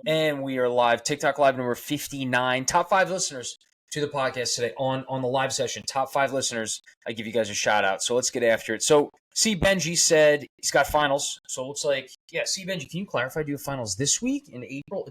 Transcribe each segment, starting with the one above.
And we are live. TikTok live number 59. Top 5 listeners to the podcast today on the live session. Top 5 listeners. I give you guys a shout out. So let's get after it. So C Benji said he's got finals. So it looks like, yeah, C Benji, can you clarify? Do you have finals this week in April?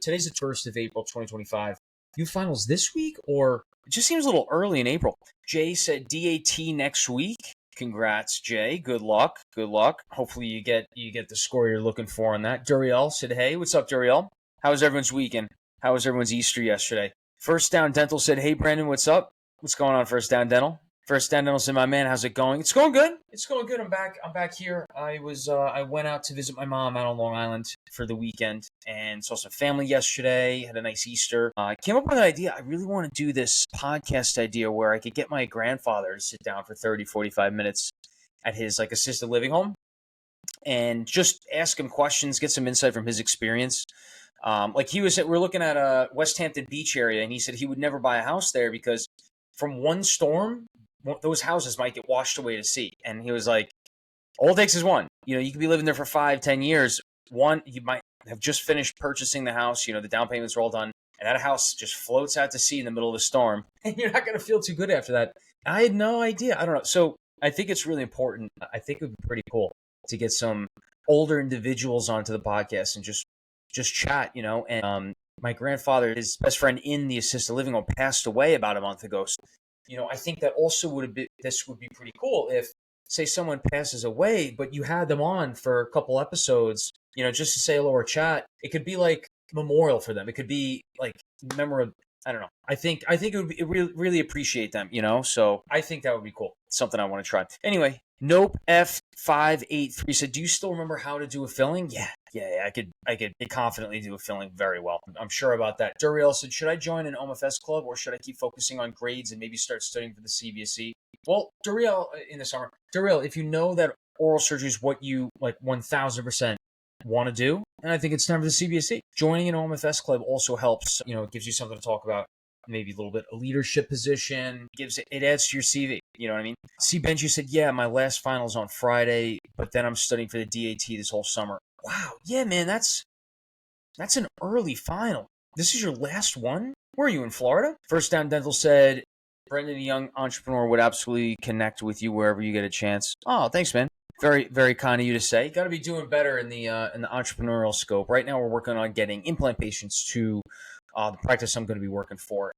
Today's the 1st of April, 2025. Do you have finals this week, or it just seems a little early in April? Jay said DAT next week. Congrats, Jay. Good luck. Good luck. Hopefully you get the score you're looking for on that. Duriel said, hey, what's up, Duriel? How was everyone's weekend? How was everyone's Easter yesterday? First Down Dental said, hey, Brandon, what's up? What's going on, First Down Dental? First Down Dental said, my man, how's it going? It's going good. It's going good. I'm back here. I went out to visit my mom out on Long Island for the weekend and saw some family yesterday. Had a nice Easter. I came up with an idea. I really want to do this podcast idea where I could get my grandfather to sit down for 30, 45 minutes at his assisted living home and just ask him questions, get some insight from his experience. We're looking at West Hampton Beach area, and he said he would never buy a house there because from one storm, those houses might get washed away to sea. And he was like, all it takes is one. You could be living there for 5-10 years. One, you might have just finished purchasing the house. The down payments are all done, and that house just floats out to sea in the middle of a storm, and you're not going to feel too good after that. I had no idea. I don't know. So I think it's really important. I think it would be pretty cool to get some older individuals onto the podcast and just chat, and my grandfather, his best friend in the assisted living home, passed away about a month ago. So, I think that also would be pretty cool if, say, someone passes away, but you had them on for a couple episodes, just to say hello or chat. It could be like memorial for them. It could be like memorable. I don't know. I think it would be really appreciate them, So I think that would be cool. Something I want to try. Anyway, Nope F583 said, do you still remember how to do a filling? Yeah, I could confidently do a filling very well. I'm sure about that. Duriel said, should I join an OMFS club or should I keep focusing on grades and maybe start studying for the CBSE? Well, Duriel, in the summer, if you know that oral surgery is what you 1000% want to do, and I think it's time for the CBSE. Joining an OMFS club also helps, it gives you something to talk about. Maybe a little bit of leadership position, it adds to your CV. You know what I mean? C Benji said, yeah, my last final's on Friday, but then I'm studying for the DAT this whole summer. Wow. Yeah, man, that's an early final. This is your last one? Where are you, in Florida? First Down Dental said, Brendan, a young entrepreneur, would absolutely connect with you wherever you get a chance. Oh, thanks, man. Very, very kind of you to say. Got to be doing better in the entrepreneurial scope. Right now, we're working on getting implant patients to the practice I'm going to be working for.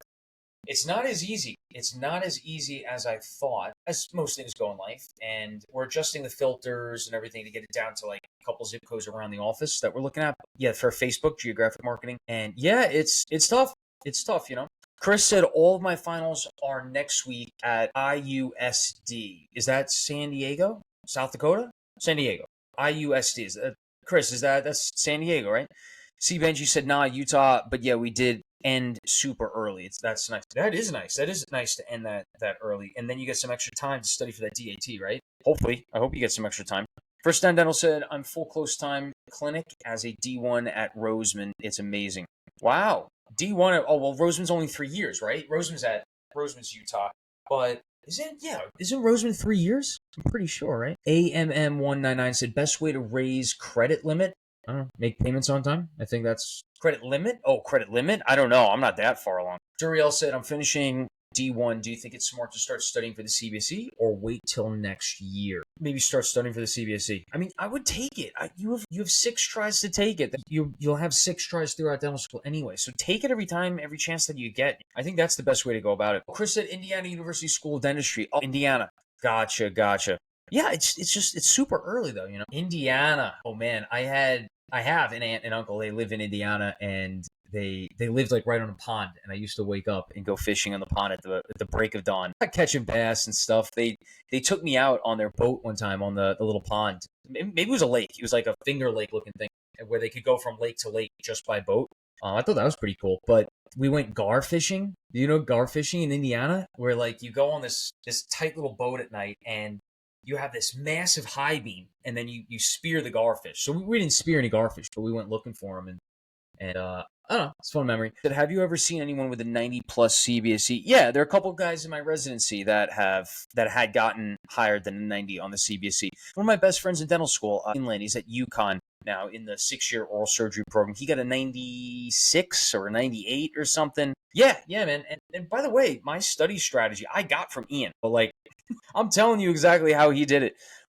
It's not as easy. It's not as easy as I thought, as most things go in life. And we're adjusting the filters and everything to get it down to a couple zip codes around the office that we're looking at. Yeah, for Facebook, geographic marketing. And yeah, it's tough. It's tough, Chris said all of my finals are next week at IUSD. Is that San Diego? South Dakota? San Diego. IUSD. Chris, that's San Diego, right? C Benji said, nah, Utah, but yeah, we did end super early. That's nice. That is nice. That is nice to end that early. And then you get some extra time to study for that DAT, right? Hopefully. I hope you get some extra time. First Down Dental said, I'm full close time clinic as a D1 at Roseman. It's amazing. Wow. D1, Roseman's only 3 years, right? Roseman's Utah. But isn't Roseman 3 years? I'm pretty sure, right? AMM199 said, best way to raise credit limit? I don't know, make payments on time. I think that's credit limit. Oh, credit limit? I don't know. I'm not that far along. Duriel said, I'm finishing D1. Do you think it's smart to start studying for the CBSE or wait till next year? Maybe start studying for the CBSE. I mean, I would take it. You have 6 tries to take it. You'll have 6 tries throughout dental school anyway. So take it every chance that you get. I think that's the best way to go about it. Chris said, Indiana University School of Dentistry. Oh, Indiana. Gotcha. Yeah, it's super early though, Indiana. Oh man, I have an aunt and uncle. They live in Indiana, and they lived right on a pond. And I used to wake up and go fishing on the pond at the break of dawn, catching bass and stuff. They took me out on their boat one time on the little pond. Maybe it was a lake. It was like a Finger Lake looking thing where they could go from lake to lake just by boat. I thought that was pretty cool. But we went gar fishing. Do you know gar fishing in Indiana? Where you go on this tight little boat at night and you have this massive high beam, and then you spear the garfish. So we didn't spear any garfish, but we went looking for them, and I don't know, it's a fun memory. Have you ever seen anyone with a 90+ CBSE? Yeah, there are a couple of guys in my residency that had gotten higher than a 90 on the CBSE. One of my best friends in dental school, Inland, he's at UConn. now in the 6-year oral surgery program. He got a 96 or a 98 or something. Yeah, man. And by the way, my study strategy I got from Ian. But like, I'm telling you exactly how he did it.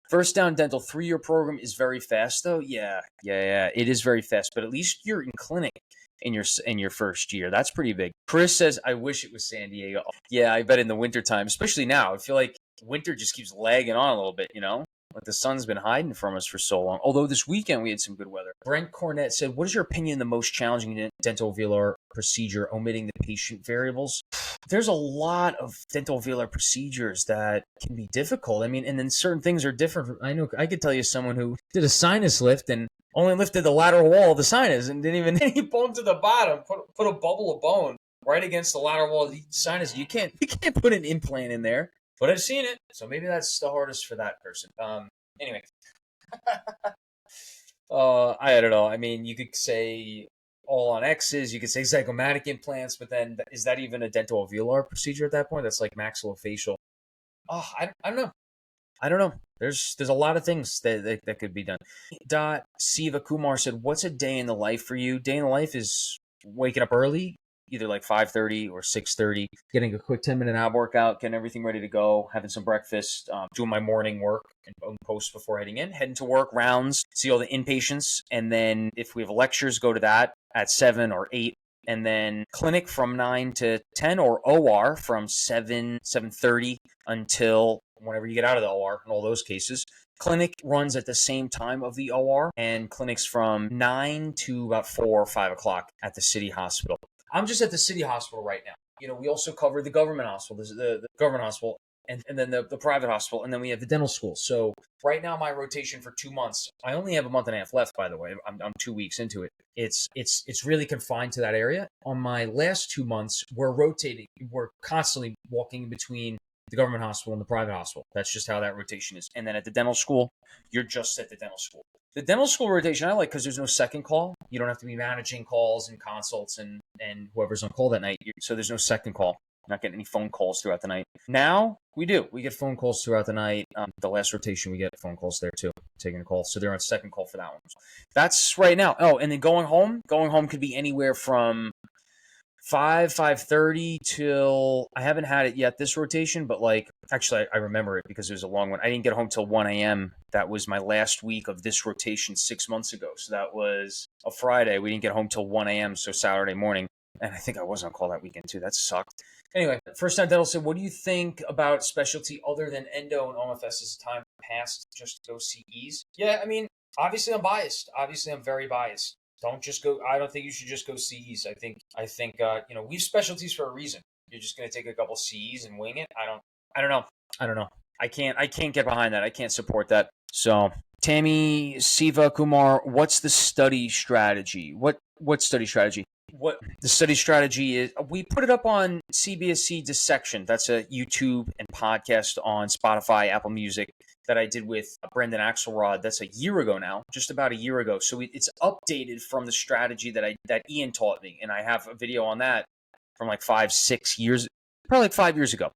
First Down Dental 3-year program is very fast, though. Yeah, it is very fast. But at least you're in clinic in your first year. That's pretty big. Chris says, I wish it was San Diego. Yeah, I bet in the wintertime, especially now. I feel like winter just keeps lagging on a little bit, Like the sun's been hiding from us for so long. Although this weekend we had some good weather. Brent Cornett said, what is your opinion the most challenging dental alveolar procedure, omitting the patient variables? There's a lot of dental alveolar procedures that can be difficult. I mean, and then certain things are different. I know I could tell you someone who did a sinus lift and only lifted the lateral wall of the sinus and didn't even bone to the bottom, put a bubble of bone right against the lateral wall of the sinus. You can't put an implant in there. But I've seen it, so maybe that's the hardest for that person. Anyway. I don't know. I mean, you could say all on X's, you could say zygomatic implants, but then is that even a dental alveolar procedure at that point? That's like maxillofacial. Oh, I don't know. There's a lot of things that could be done. Siva Kumar said, what's a day in the life for you? Day in the life is waking up early, either like 5:30 or 6:30, getting a quick 10-minute ab workout, getting everything ready to go, having some breakfast, doing my morning work and post before heading in, heading to work, rounds, see all the inpatients, and then if we have lectures, go to that at 7 or 8, and then clinic from 9 to 10, or OR from 7:30 until whenever you get out of the OR in all those cases. Clinic runs at the same time of the OR, and clinics from 9 to about 4 or 5 o'clock at the city hospital. I'm just at the city hospital right now. We also cover the government hospital, the government hospital, and then the private hospital, and then we have the dental school. So right now, my rotation for 2 months, I only have a month and a half left, by the way. I'm 2 weeks into it. It's really confined to that area. On my last 2 months, we're rotating. We're constantly walking between the government hospital and the private hospital. That's just how that rotation is. And then at the dental school, you're just at the dental school. The dental school rotation I like because there's no second call. You don't have to be managing calls and consults and whoever's on call that night. So there's no second call. You're not getting any phone calls throughout the night. Now we do. We get phone calls throughout the night. The last rotation, we get phone calls there too, taking a call. So they're on second call for that one. That's right now. Oh, and then going home could be anywhere from 5:30 till, I haven't had it yet this rotation, but like, actually I remember it because it was a long one. I didn't get home till 1 a.m. That was my last week of this rotation 6 months ago. So that was a Friday. We didn't get home till 1 a.m. So Saturday morning. And I think I was on call that weekend too. That sucked. Anyway, First Time Dental said, what do you think about specialty other than endo and OMFS as time passed just to go CEs? Yeah, I mean, obviously I'm biased. Obviously I'm very biased. Don't just go. I don't think you should just go CEs. I think we have specialties for a reason. You're just going to take a couple CEs and wing it. I don't know. I can't get behind that. I can't support that. So Tammy Siva Kumar, what's the study strategy? What study strategy? What the study strategy is, we put it up on CBSE Dissection. That's a YouTube and podcast on Spotify, Apple Music that I did with Brendan Axelrod. That's a year ago now, just about a year ago. So it's updated from the strategy that Ian taught me. And I have a video on that from like 5-6 years, probably like 5 years ago.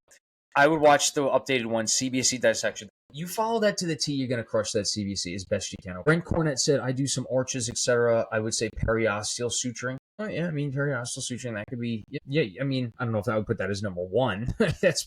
I would watch the updated one, CBSE Dissection. You follow that to the T, you're going to crush that CBC as best you can. Brent Cornett said, I do some arches, etc. I would say periosteal suturing. Oh, yeah, I mean, periosteal suturing, that could be, yeah, I mean, I don't know if I would put that as number one. That's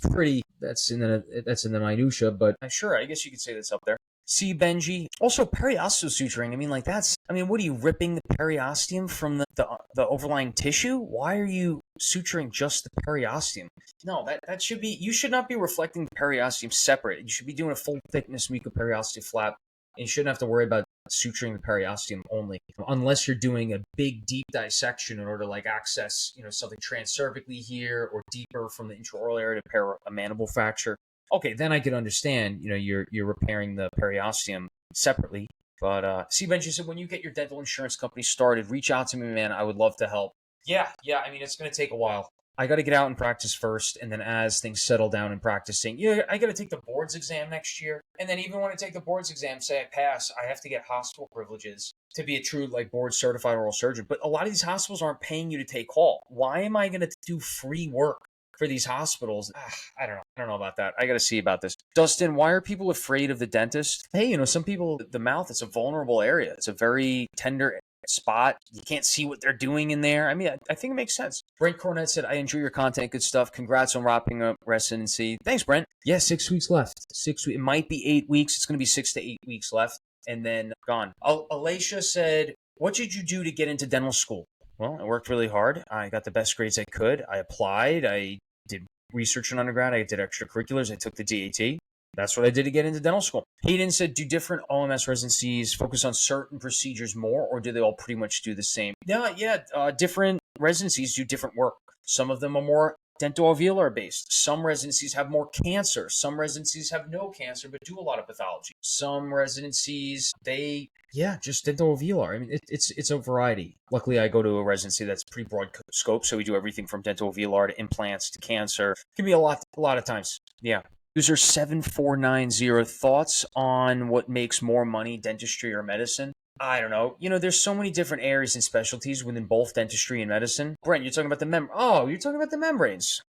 in the minutia, but sure, I guess you could say that's up there. C. Benji. Also, periosteal suturing, I mean, like what are you, ripping the periosteum from the overlying tissue? Why are you suturing just the periosteum? No, that should be, you should not be reflecting the periosteum separate. You should be doing a full thickness mucoperiosteal flap, and you shouldn't have to worry about suturing the periosteum only, unless you're doing a big deep dissection in order to like access, something transcervically here or deeper from the intraoral area to repair a mandible fracture. Okay, then I could understand, you're repairing the periosteum separately. But see, Benji said, when you get your dental insurance company started, reach out to me, man. I would love to help. Yeah. I mean, it's going to take a while. I got to get out and practice first, and then as things settle down in practicing, I got to take the boards exam next year. And then even when I take the boards exam, say I pass, I have to get hospital privileges to be a true like board certified oral surgeon. But a lot of these hospitals aren't paying you to take call. Why am I going to do free work for these hospitals. I don't know. I don't know about that. I got to see about this. Dustin, why are people afraid of the dentist? Hey, some people, the mouth is a vulnerable area. It's a very tender spot. You can't see what they're doing in there. I mean, I think it makes sense. Brent Cornett said, I enjoy your content. Good stuff. Congrats on wrapping up residency. Thanks, Brent. Yeah, 6 weeks left. 6 weeks. It might be 8 weeks. It's going to be 6 to 8 weeks left. And then gone. Alicia said, what did you do to get into dental school? Well, I worked really hard. I got the best grades I could. I applied. I did research in undergrad. I did extracurriculars. I took the DAT. That's what I did to get into dental school. Hayden said, do different OMS residencies focus on certain procedures more, or do they all pretty much do the same? Yeah. Different residencies do different work. Some of them are more dentoalveolar based. Some residencies have more cancer. Some residencies have no cancer, but do a lot of pathology. Some residencies, just dentoalveolar. I mean, it's a variety. Luckily, I go to a residency that's pretty broad scope, so we do everything from dentoalveolar to implants to cancer. It can be a lot of times. Yeah. User 7490, thoughts on what makes more money, dentistry or medicine? I don't know. There's so many different areas and specialties within both dentistry and medicine. Brent, you're talking about you're talking about the membranes.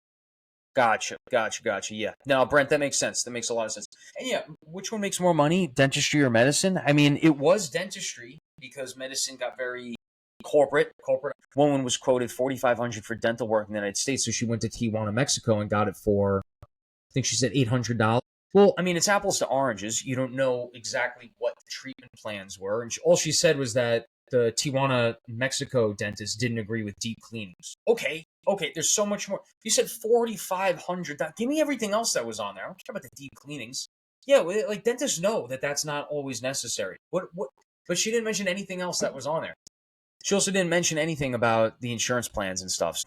Gotcha. Yeah. No, Brent, that makes sense. That makes a lot of sense. And yeah, which one makes more money, dentistry or medicine? I mean, it was dentistry because medicine got very corporate. Woman was quoted $4,500 for dental work in the United States, so she went to Tijuana, Mexico, and got it for, I think she said $800. Well, I mean, it's apples to oranges. You don't know exactly what the treatment plans were. And all she said was that the Tijuana, Mexico dentist didn't agree with deep cleanings. Okay, there's so much more. You said $4,500. Give me everything else that was on there. I don't care about the deep cleanings. Yeah, like dentists know that that's not always necessary. What? But she didn't mention anything else that was on there. She also didn't mention anything about the insurance plans and stuff.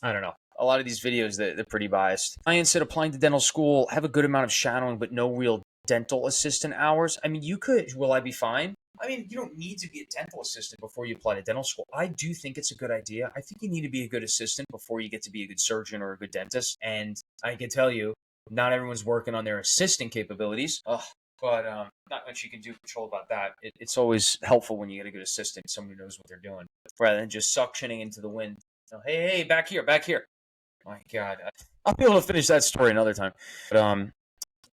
I don't know. A lot of these videos, they're pretty biased. Ryan said, applying to dental school, have a good amount of shadowing, but no real dental assistant hours. I mean, you could. Will I be fine? I mean, you don't need to be a dental assistant before you apply to dental school. I do think it's a good idea. I think you need to be a good assistant before you get to be a good surgeon or a good dentist. And I can tell you, not everyone's working on their assistant capabilities. But not much you can do control about that. It's always helpful when you get a good assistant, someone who knows what they're doing, rather than just suctioning into the wind. Oh, hey, back here. My God, I'll be able to finish that story another time. But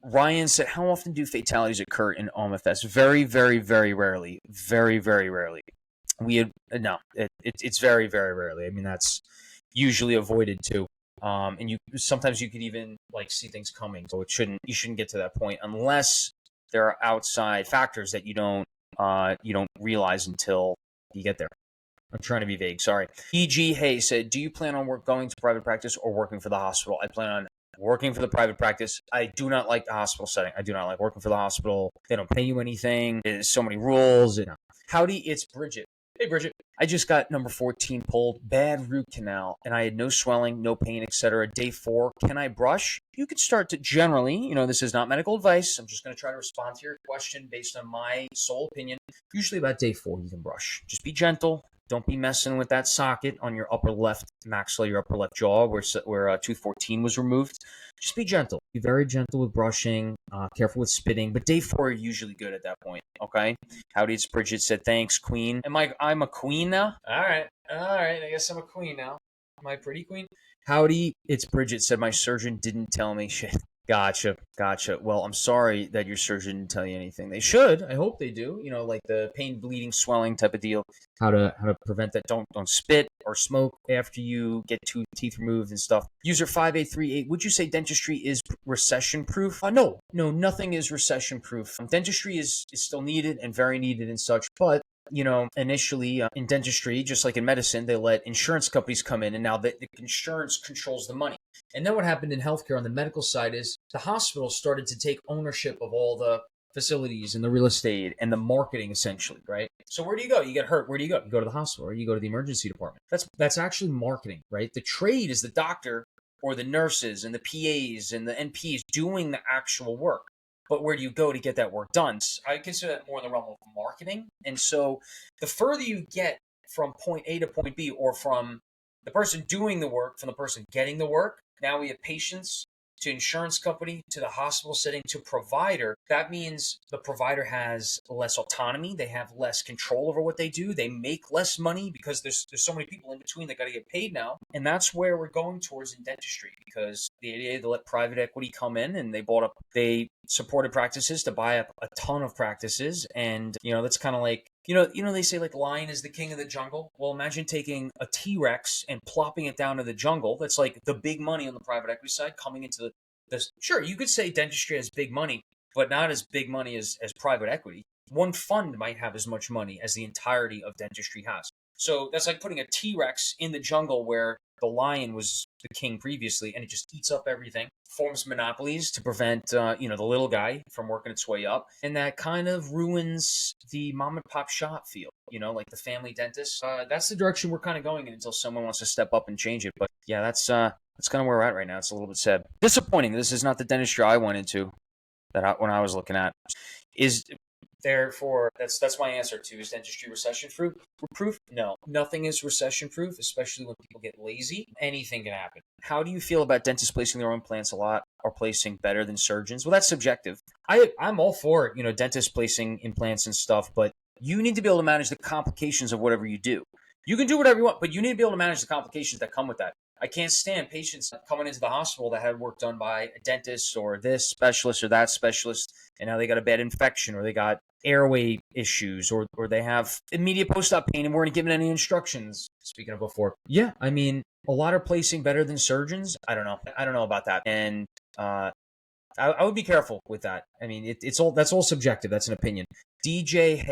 Ryan said, how often do fatalities occur in OMFS? Very, very, very rarely. Very, very rarely. It's very, very rarely. I mean, that's usually avoided too. And sometimes you could even see things coming. So you shouldn't get to that point unless there are outside factors that you don't realize until you get there. I'm trying to be vague. Sorry. E.G. Hay said, do you plan on going to private practice or working for the hospital? I plan on working for the private practice. I do not like the hospital setting. I do not like working for the hospital. They don't pay you anything. There's so many rules. Howdy, it's Bridget. Hey, Bridget. I just got number 14 pulled, bad root canal, and I had no swelling, no pain, etc. Day 4, can I brush? You could start to generally, this is not medical advice. I'm just going to try to respond to your question based on my sole opinion. Usually about day 4, you can brush. Just be gentle. Don't be messing with that socket on your upper left maxilla, your upper left jaw, where tooth 14 was removed. Just be gentle. Be very gentle with brushing. Careful with spitting. But day 4, you're usually good at that point. Okay. Howdy, it's Bridget said, thanks, queen. I'm a queen now? All right. I guess I'm a queen now. Am I a pretty queen? Howdy, it's Bridget said, my surgeon didn't tell me shit. Gotcha. Well, I'm sorry that your surgeon didn't tell you anything. They should. I hope they do. Like the pain, bleeding, swelling type of deal. How to prevent that. Don't spit or smoke after you get teeth removed and stuff. User 5838, would you say dentistry is recession-proof? No, nothing is recession-proof. Dentistry is still needed and very needed and such, but initially in dentistry, just like in medicine, they let insurance companies come in, and now the insurance controls the money. And then what happened in healthcare on the medical side is the hospitals started to take ownership of all the facilities and the real estate and the marketing, essentially, right? So where do you go? You get hurt. Where do you go? You go to the hospital or you go to the emergency department. That's actually marketing, right? The trade is the doctor or the nurses and the PAs and the NPs doing the actual work. But where do you go to get that work done? I consider that more in the realm of marketing. And so the further you get from point A to point B, or from the person doing the work from the person getting the work, now we have patients to insurance company, to the hospital setting, to provider, that means the provider has less autonomy. They have less control over what they do. They make less money because there's so many people in between that got to get paid now. And that's where we're going towards in dentistry, because the idea to let private equity come in, and they supported practices to buy up a ton of practices. And, that's kind of like, they say like lion is the king of the jungle. Well, imagine taking a T-Rex and plopping it down to the jungle. That's like the big money on the private equity side coming into this. Sure, you could say dentistry has big money, but not as big money as private equity. One fund might have as much money as the entirety of dentistry has. So that's like putting a T-Rex in the jungle where the lion was the king previously, and it just eats up everything, forms monopolies to prevent, the little guy from working its way up. And that kind of ruins the mom and pop shop feel, like the family dentist. That's the direction we're kind of going in until someone wants to step up and change it. But yeah, that's kind of where we're at right now. It's a little bit sad. Disappointing. This is not the dentistry I went into when I was looking at. Therefore, that's my answer to, is dentistry recession-proof? No, nothing is recession-proof, especially when people get lazy. Anything can happen. How do you feel about dentists placing their own implants a lot, or placing better than surgeons? Well, that's subjective. I'm all for, dentists placing implants and stuff, but you need to be able to manage the complications of whatever you do. You can do whatever you want, but you need to be able to manage the complications that come with that. I can't stand patients coming into the hospital that had work done by a dentist or this specialist or that specialist, and now they got a bad infection, or they got airway issues, or they have immediate post-op pain and weren't given any instructions. Speaking of before. Yeah, I mean, a lot are placing better than surgeons. I don't know about that. And I would be careful with that. I mean, that's all subjective. That's an opinion. DG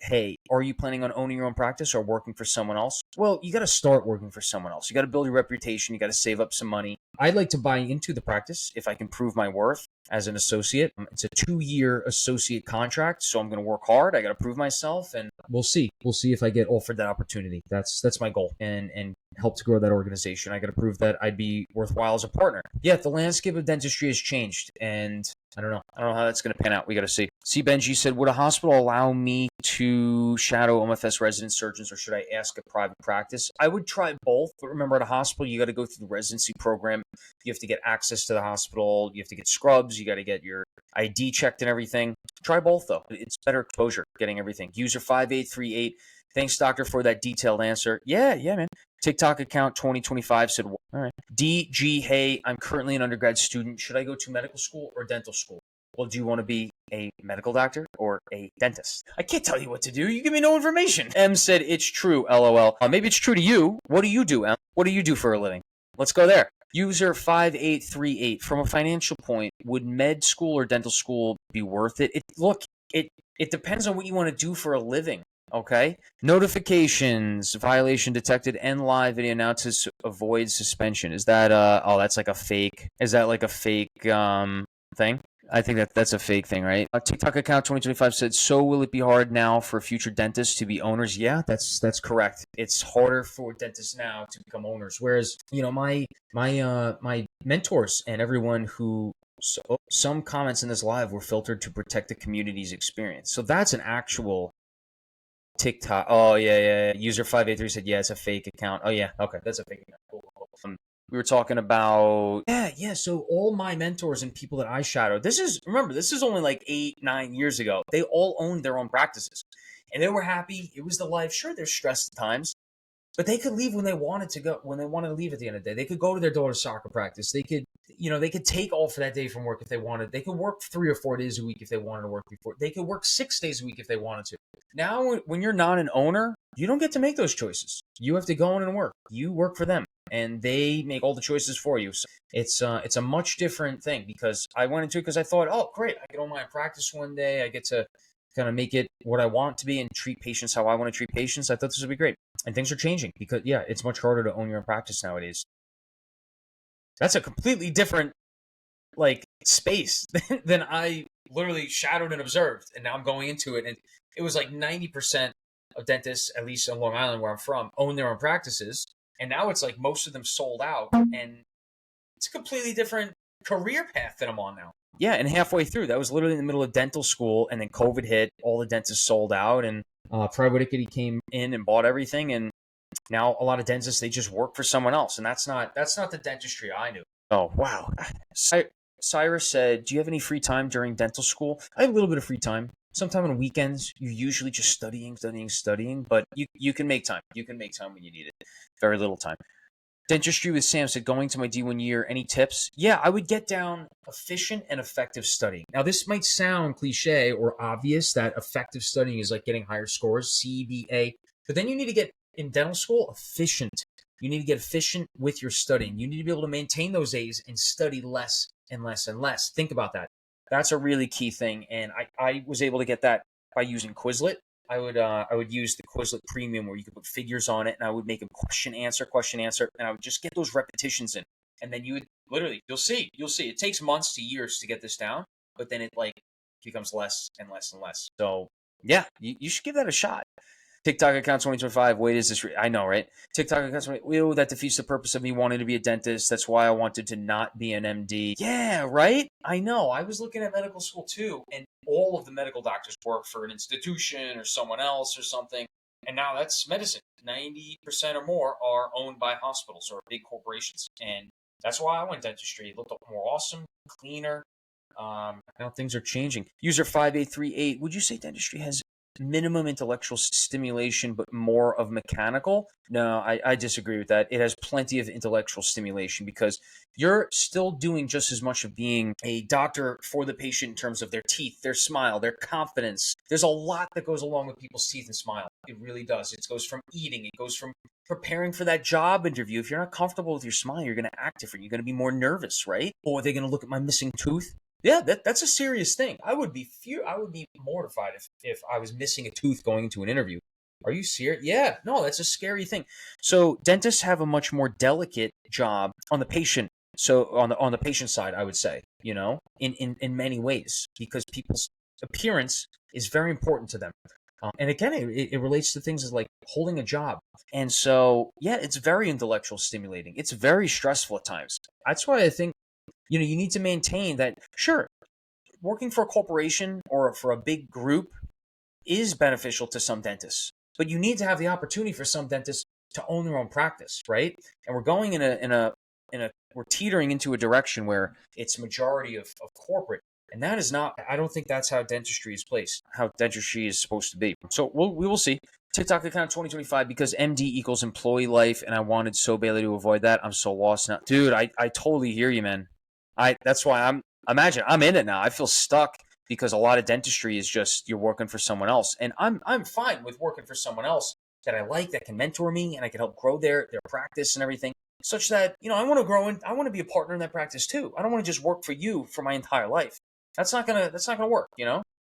Hey, are you planning on owning your own practice or working for someone else? Well, you got to start working for someone else. You got to build your reputation. You got to save up some money. I'd like to buy into the practice if I can prove my worth as an associate. It's a 2-year associate contract, so I'm going to work hard. I got to prove myself, and we'll see. We'll see if I get offered that opportunity. That's my goal, and help to grow that organization. I got to prove that I'd be worthwhile as a partner. Yeah, the landscape of dentistry has changed, and I don't know how that's going to pan out. We got to see. C. Benji said, would a hospital allow me to shadow OMFS resident surgeons, or should I ask a private practice? I would try both, but remember, at a hospital, you got to go through the residency program. You have to get access to the hospital. You have to get scrubs. You got to get your ID checked and everything. Try both, though. It's better exposure, getting everything. User 5838. Thanks, doctor, for that detailed answer. Yeah, man. TikTok account 2025 said, all right. DG, hey, I'm currently an undergrad student. Should I go to medical school or dental school? Well, do you want to be a medical doctor or a dentist? I can't tell you what to do. You give me no information. M said, it's true, LOL. Maybe it's true to you. What do you do, M? What do you do for a living? Let's go there. User 5838. From a financial point, would med school or dental school be worth it? It depends on what you want to do for a living. Okay. Notifications, violation detected, and live video announces avoid suspension. Is that that's like a fake? Is that like a fake thing? I think that's a fake thing, right? TikTok account 2025 said, so will it be hard now for future dentists to be owners? Yeah, that's correct. It's harder for dentists now to become owners. Whereas, my mentors and everyone who, some comments in this live were filtered to protect the community's experience. So that's an actual TikTok. Oh, yeah. User 583 said, yeah, it's a fake account. Oh, yeah. Okay, that's a fake account. Cool. We were talking about, yeah. So all my mentors and people that I shadowed, this is only like 8-9 years ago. They all owned their own practices, and they were happy. It was the life. Sure, they're stressed at times, but they could leave when they wanted to leave at the end of the day. They could go to their daughter's soccer practice. They could, they could take off for that day from work if they wanted. They could work 3 or 4 days a week if they wanted to work before. They could work 6 days a week if they wanted to. Now, when you're not an owner, you don't get to make those choices. You have to go in and work. You work for them, and they make all the choices for you. So it's a much different thing, because I went into it because I thought, oh, great, I get on my practice one day. I get to kind of make it what I want to be and treat patients how I want to treat patients. I thought this would be great. And things are changing because, yeah, it's much harder to own your own practice nowadays. That's a completely different, space than I literally shadowed and observed. And now I'm going into it. And it was like 90% of dentists, at least on Long Island where I'm from, own their own practices. And now it's like most of them sold out. And it's a completely different career path that I'm on now. Yeah, and halfway through, that was literally in the middle of dental school, and then COVID hit, all the dentists sold out, and private equity came in and bought everything, and now a lot of dentists, they just work for someone else, and that's not the dentistry I knew. Oh, wow. Cyrus said, do you have any free time during dental school? I have a little bit of free time. Sometime on weekends, you're usually just studying, but you can make time. You can make time when you need it. Very little time. Dentistry with Sam said, going to my D1 year, any tips? Yeah, I would get down efficient and effective studying. Now, this might sound cliche or obvious that effective studying is like getting higher scores, CBA, but then you need to get in dental school efficient. You need to get efficient with your studying. You need to be able to maintain those A's and study less and less and less. Think about that. That's a really key thing. And I was able to get that by using Quizlet. I would use the Quizlet Premium where you could put figures on it, and I would make a question answer, and I would just get those repetitions in, and then you would literally you'll see it takes months to years to get this down, but then it like becomes less and less and less. So yeah, you should give that a shot. TikTok account 2025. Wait, is this? I know, right? TikTok account 20. Ew, that defeats the purpose of me wanting to be a dentist. That's why I wanted to not be an MD. Yeah, right? I know. I was looking at medical school too, and all of the medical doctors work for an institution or someone else or something. And now that's medicine. 90% or more are owned by hospitals or big corporations. And that's why I went dentistry. It looked more awesome, cleaner. Now things are changing. User 5838. Would you say dentistry has minimum intellectual stimulation, but more of mechanical? No, I disagree with that. It has plenty of intellectual stimulation because you're still doing just as much of being a doctor for the patient in terms of their teeth, their smile, their confidence. There's a lot that goes along with people's teeth and smile. It really does. It goes from eating, it goes from preparing for that job interview. If you're not comfortable with your smile, you're going to act different. You're going to be more nervous, right? Or are they going to look at my missing tooth? Yeah, that's a serious thing. I would be mortified if I was missing a tooth going into an interview. Are you serious? Yeah, no, that's a scary thing. So dentists have a much more delicate job on the patient. So on the patient side, I would say, in many ways, because people's appearance is very important to them. And again, it relates to things as like holding a job. And so, yeah, it's very intellectual stimulating. It's very stressful at times. That's why I think you need to maintain that. Sure, working for a corporation or for a big group is beneficial to some dentists, but you need to have the opportunity for some dentists to own their own practice, right? And we're going we're teetering into a direction where it's majority of corporate, and that is not. I don't think that's how dentistry is placed, how dentistry is supposed to be. So we will see. TikTok account 2025, because MD equals employee life, and I wanted so badly to avoid that. I'm so lost now, dude. I totally hear you, man. That's why I'm in it now. I feel stuck because a lot of dentistry is just you're working for someone else, and I'm fine with working for someone else that I like, that can mentor me, and I can help grow their practice and everything, such that I want to grow and I want to be a partner in that practice too. I don't want to just work for you for my entire life. That's not gonna work.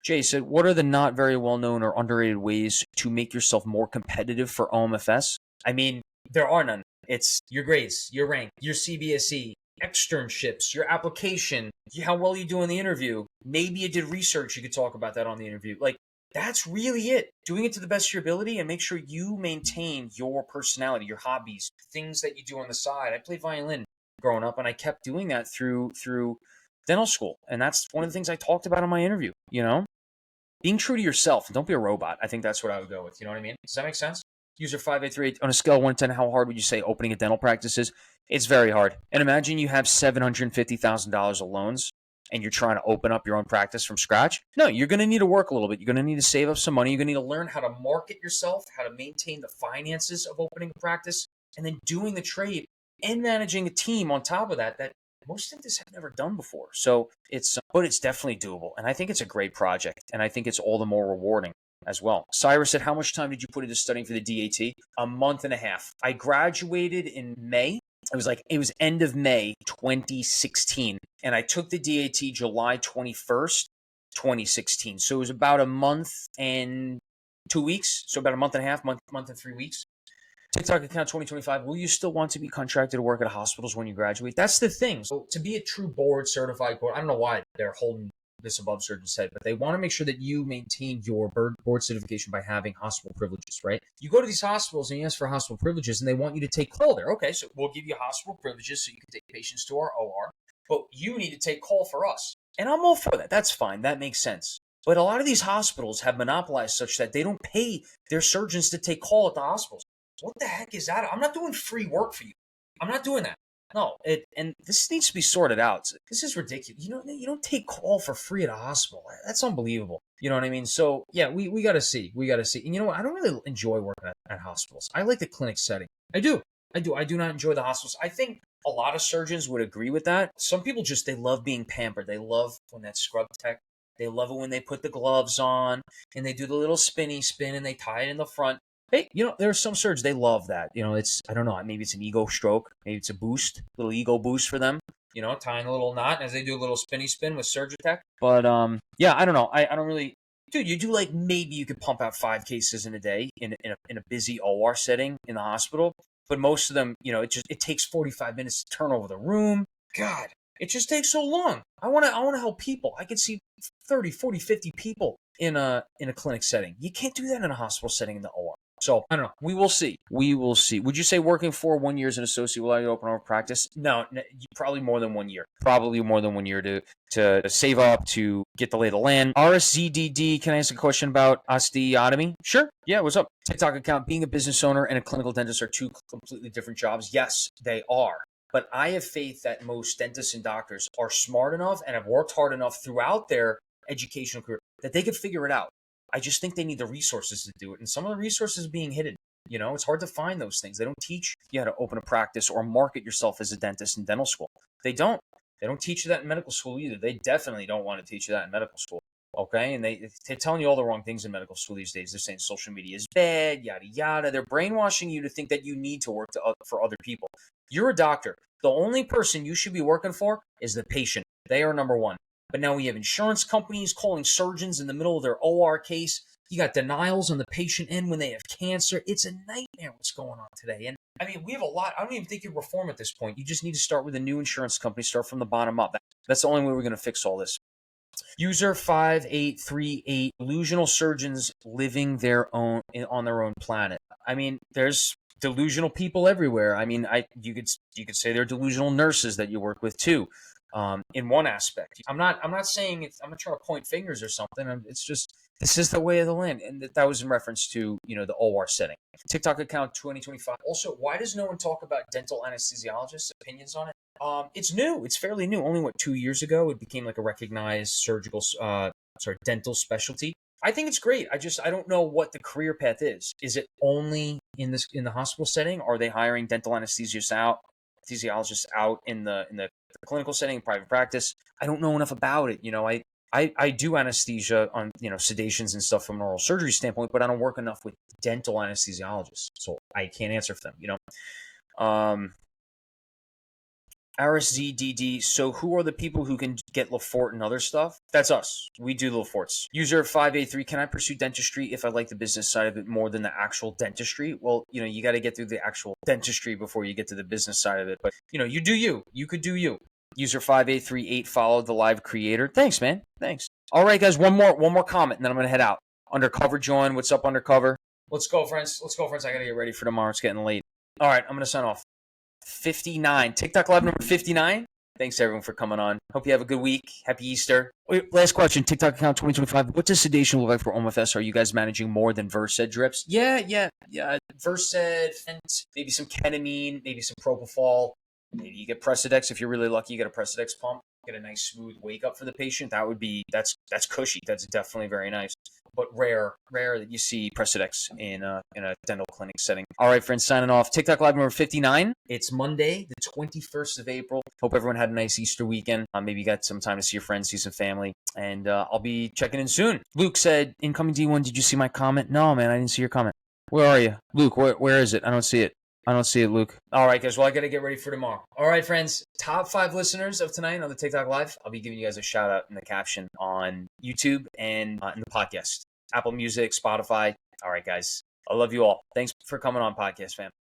Jay said, what are the not very well known or underrated ways to make yourself more competitive for OMFS? I mean, there are none. It's your grades, your rank, your CBSE, externships, your application, how well you do in the interview. Maybe you did research. You could talk about that on the interview. Like, that's really it. Doing it to the best of your ability and make sure you maintain your personality, your hobbies, things that you do on the side. I played violin growing up, and I kept doing that through dental school. And that's one of the things I talked about in my interview, Being true to yourself. Don't be a robot. I think that's what I would go with. You know what I mean? Does that make sense? User 5838, on a scale of 1 to 10, how hard would you say opening a dental practice is? It's very hard. And imagine you have $750,000 of loans and you're trying to open up your own practice from scratch. No, you're going to need to work a little bit. You're going to need to save up some money. You're going to need to learn how to market yourself, how to maintain the finances of opening a practice, and then doing the trade and managing a team on top of that most dentists have never done before. So but it's definitely doable. And I think it's a great project. And I think it's all the more rewarding as well. Cyrus said, how much time did you put into studying for the DAT? A month and a half. I graduated in May. It was end of May 2016. And I took the DAT July 21st, 2016. So it was about a month and 2 weeks. So about a month and a half, month and 3 weeks. TikTok account 2025. Will you still want to be contracted to work at hospitals when you graduate? That's the thing. So to be a true board certified board, I don't know why they're holding this above surgeon's head, but they want to make sure that you maintain your board certification by having hospital privileges, right? You go to these hospitals and you ask for hospital privileges and they want you to take call there. Okay, so we'll give you hospital privileges so you can take patients to our OR, but you need to take call for us. And I'm all for that. That's fine. That makes sense. But a lot of these hospitals have monopolized such that they don't pay their surgeons to take call at the hospitals. What the heck is that? I'm not doing free work for you. I'm not doing that. No, and this needs to be sorted out. This is ridiculous. You don't take call for free at a hospital. That's unbelievable. You know what I mean? So yeah, we got to see. We got to see. And you know what? I don't really enjoy working at hospitals. I like the clinic setting. I do. I do. I do not enjoy the hospitals. I think a lot of surgeons would agree with that. Some people just they love being pampered. They love when that scrub tech. They love it when they put the gloves on and they do the little spinny spin and they tie it in the front. Hey, there are some surgeons, they love that. I don't know, maybe it's an ego stroke. Maybe it's a boost, little ego boost for them. Tying a little knot as they do a little spinny spin with Surgitech. But, yeah, I don't know. I don't really, dude, you do maybe you could pump out 5 cases in a day in a busy OR setting in the hospital. But most of them, it takes 45 minutes to turn over the room. God, it just takes so long. I want to help people. I could see 30, 40, 50 people in a clinic setting. You can't do that in a hospital setting in the OR. So, I don't know. We will see. We will see. Would you say working for 1 year as an associate will allow you to open our practice? No, probably more than 1 year. Probably more than 1 year to save up, to get the lay of the land. RSZDD, can I ask a question about osteotomy? Sure. Yeah, what's up? TikTok account, being a business owner and a clinical dentist are 2 completely different jobs. Yes, they are. But I have faith that most dentists and doctors are smart enough and have worked hard enough throughout their educational career that they could figure it out. I just think they need the resources to do it. And some of the resources are being hidden. It's hard to find those things. They don't teach you how to open a practice or market yourself as a dentist in dental school. They don't. They don't teach you that in medical school either. They definitely don't want to teach you that in medical school. Okay? And they're telling you all the wrong things in medical school these days. They're saying social media is bad, yada, yada. They're brainwashing you to think that you need to work for other people. You're a doctor. The only person you should be working for is the patient. They are number one. But now we have insurance companies calling surgeons in the middle of their OR case. You got denials on the patient end when they have cancer. It's a nightmare what's going on today. And I mean, we have a lot. I don't even think you reform at this point. You just need to start with a new insurance company, start from the bottom up. That's the only way we're going to fix all this. User 5838, delusional surgeons living on their own planet. I mean, there's delusional people everywhere. I mean, you could say they're delusional nurses that you work with too. In one aspect, I'm not saying I'm not trying to point fingers or something. It's just this is the way of the land, and that was in reference to the OR setting. TikTok account 2025. Also, why does no one talk about dental anesthesiologists' opinions on it? It's new. It's fairly new. Only 2 years ago it became like a recognized dental specialty. I think it's great. I don't know what the career path is. Is it only in the hospital setting? Are they hiring dental anesthesiologists out in the clinical setting, private practice? I don't know enough about it. I do anesthesia on sedations and stuff from an oral surgery standpoint, but I don't work enough with dental anesthesiologists, so I can't answer for them. RSZDD, so who are the people who can get Lafort and other stuff? That's us. We do Laforts. User 583, can I pursue dentistry if I like the business side of it more than the actual dentistry? Well, you got to get through the actual dentistry before you get to the business side of it. But, you do you. You could do you. User 5838 followed the live creator. Thanks, man. Thanks. All right, guys, one more comment, and then I'm going to head out. Undercover John, what's up, Undercover? Let's go, friends. I got to get ready for tomorrow. It's getting late. All right, I'm going to sign off. 59. TikTok live number 59. Thanks everyone for coming on. Hope you have a good week. Happy Easter. Wait, last question. TikTok account 2025. What does sedation look like for OMFS? Are you guys managing more than Versed drips? Yeah. Versed, maybe some ketamine, maybe some propofol. Maybe you get Presidex. If you're really lucky, you get a Presidex pump. Get a nice smooth wake up for the patient. That's cushy. That's definitely very nice. But rare that you see Presidex in a dental clinic setting. All right, friends, signing off. TikTok live number 59. It's Monday, the 21st of April. Hope everyone had a nice Easter weekend. Maybe you got some time to see your friends, see some family. And I'll be checking in soon. Luke said, incoming D1, did you see my comment? No, man, I didn't see your comment. Where are you? Luke, where is it? I don't see it. Luke. All right, guys. Well, I got to get ready for tomorrow. All right, friends. Top 5 listeners of tonight on the TikTok Live. I'll be giving you guys a shout out in the caption on YouTube and in the podcast. Apple Music, Spotify. All right, guys. I love you all. Thanks for coming on, podcast fam.